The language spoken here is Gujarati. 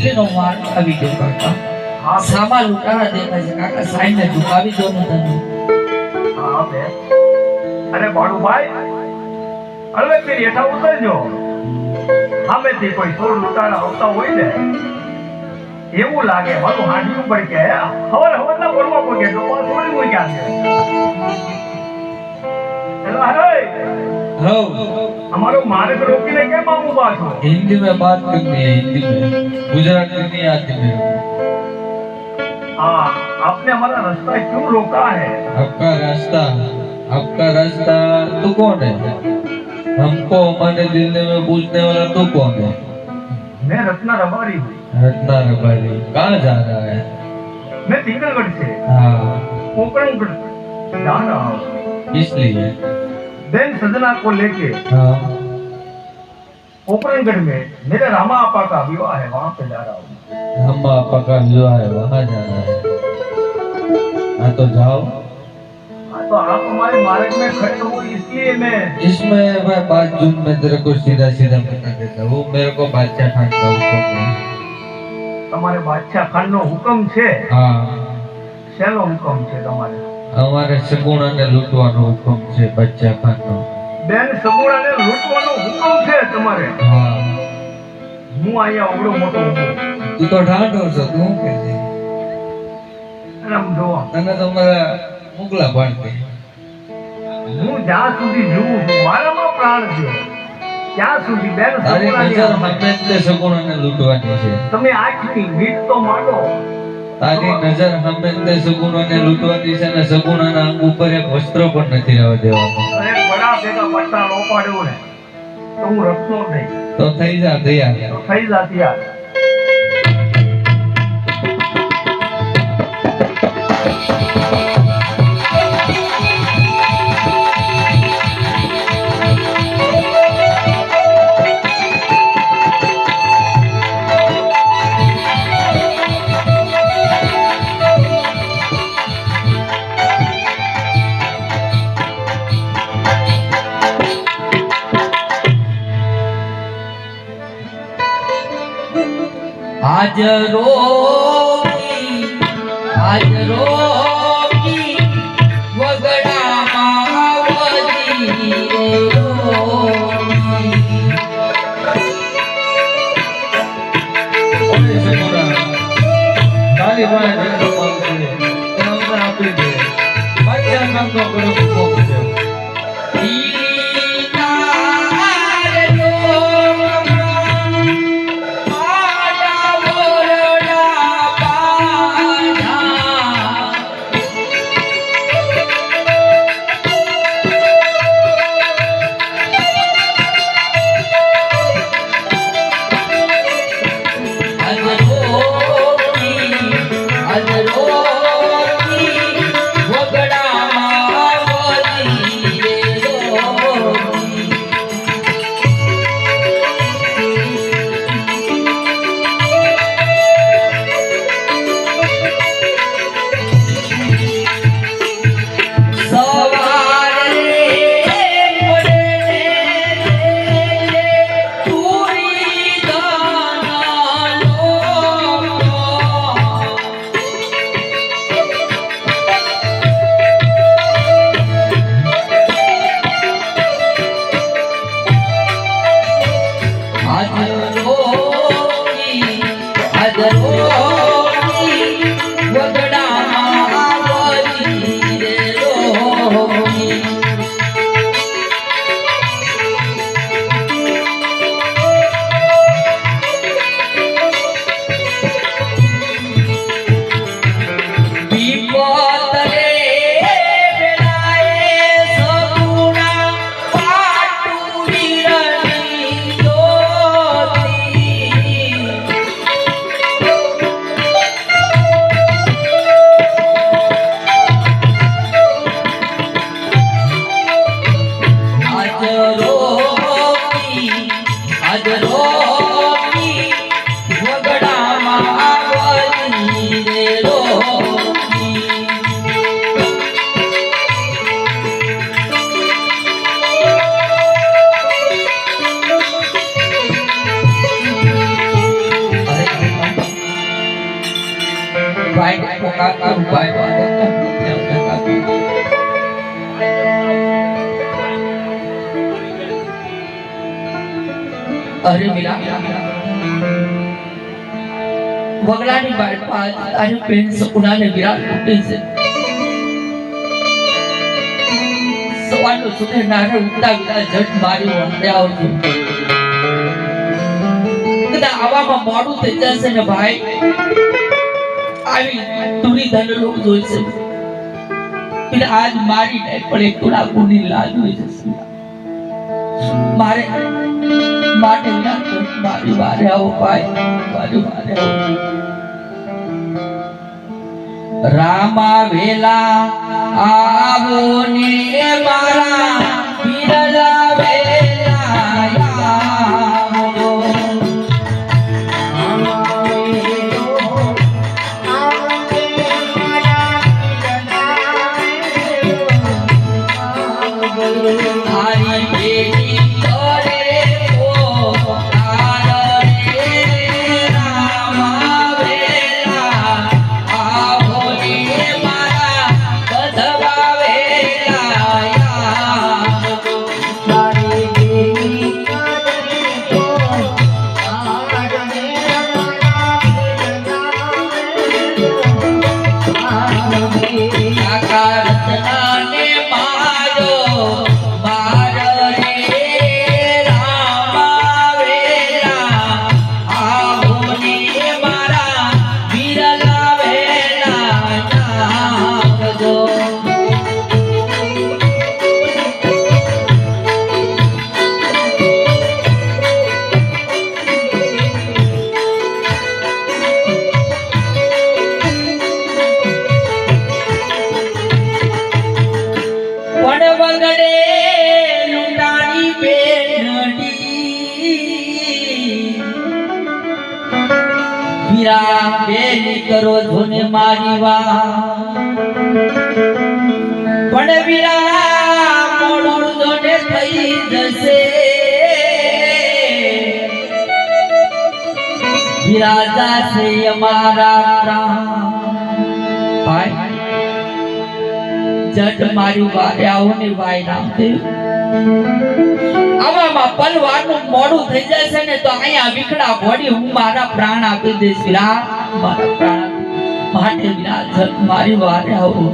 દિલનો માર આવી ગયો કાકા. હા સામા લૂંટારા દેખાય છે કાકા. સાઈડને ઝુકાવી દો ને તમે. હા બે અરે બાળુભાઈ હવે ફરી હેઠા ઉતરજો. સામેથી કોઈ ચોર લૂંટારા આવતા હોય ને એવું લાગે મારું હાંડી ઉપર કે હવર ના બોલવા પગે તો થોડી કોઈ ક્યાં છે. હેલો હે हो हमारो मार्ग रोकीने केम आप उभा છો? हिंदी में बात करनी है. हिंदी में गुजराती नहीं आती मेरे को. हाँ आपने हमारा रास्ता क्यों रोका है? आपका रास्ता तू कौन है? हमको हमारे दिल में पूछने वाला तू कौन है? मैं रत्ना रबारी हूँ. रत्ना रबारी. कहाँ जा रहा है? मैं तिंगलगढ़ से हाँ पोकरणगढ़ जा रहा हूँ. इसलिए बहन सजना को लेके हाँ पोकरणगढ़ में मेरे रामा आपा का विवाह है, वहाँ पे जा रहा हूँ. हम आपका का विवाह है वहाँ जाना है. हाँ तो जाओ. हाँ, तो आप हमारे मार्ग में खड़े हो इसलिए मैं इसमें मैं 5 जून में तेरे को सीधा सीधा बता देता हूँ. मेरे को बादशाह खान का हुक्म है. તમારે બાદશાહ ખાન નો હુકમ છે? हाँ શેનો હુકમ છે તમારે? અમારે સગુણાને લૂંટવાનો હુકમ છે બાદશાહ ખાનનો. બેન સગુણાને લૂંટવાનો હુકમ છે તમારે? હા હું અહીંયા ઓગળો મોટો ઊભો તું તો ઢાંઢો છો. તું કે આમ જોવો તને તો મારા મુગલા પાડતી. હું જ્યાં સુધી જીવું છું મારામાં પ્રાણ છે ત્યાં સુધી બેન તારી નજર સગુણાની હંમેશ તે સગુણાને લૂંટવાની છે. તમે આંખની મીટ તો માંડો. તારી નજર હંમેશ તે સગુણાને લૂંટવાની છે ને સગુણાના અંગ ઉપર એક વસ્ત્ર પણ નથી રહેવા દેવાનો. અને વડા ભેગા પટ્ટા નો પાડ્યો ને તો હું રખતો નહીં. તો થઈ જા તૈયાર. તો થઈ જાતી યાર. आज रोगी वगड़ा मावजी તારી પાસે જેટલું માંગ છે એ અમને આપી દે. બાદશાહ ખાનનો બડો હુકમ છે. વગડા ભાઈ પોકાર કરું ભાઈ વારે અરે મીરા વગલાની બાળ પાસ તારી પેન સપનાને વિરાટ તૂટી છે સવારનો સુધે નારે ઉઠતા વિરા જટ મારી વાંદે આવજો કદા આવામાં મોડું થઈ જશે ને ભાઈ આવી તુરી ધન લોક જોઈશે એટલે આજ મારી નહીં પણ એક તુલા ગુની લાજ હોય જશે મારે માટે વિના મારી વારે આવો ભાઈ મારી વારે આવો રામા વેલા આવો ને મારા વિરલા વેલા આવો હારી બેટી તોરે ઓ આરે રામા વેલા આવો ને મારા બધવા વેલા આવો મારી બેટી તોરે ઓ આરે કાકા રતનાને મારો વગડે લૂંટાણી બેનડી વીરા બેની કરો ધોને મારી વા પણ વીરા મોડું જોને થઈ જશે વીરા જાશે અમારા પ્રાણ ભાઈ જટ મારી વારે આવો ને ભાઈ રામદેવ આવામાં પલવાનું મોડું થઈ જશે ને તો અહીંયા વિખડા ઘોડી હું મારા પ્રાણ આપી દઈશ વિરા મારા પ્રાણ માટે વિરા જટ મારી વારે આવો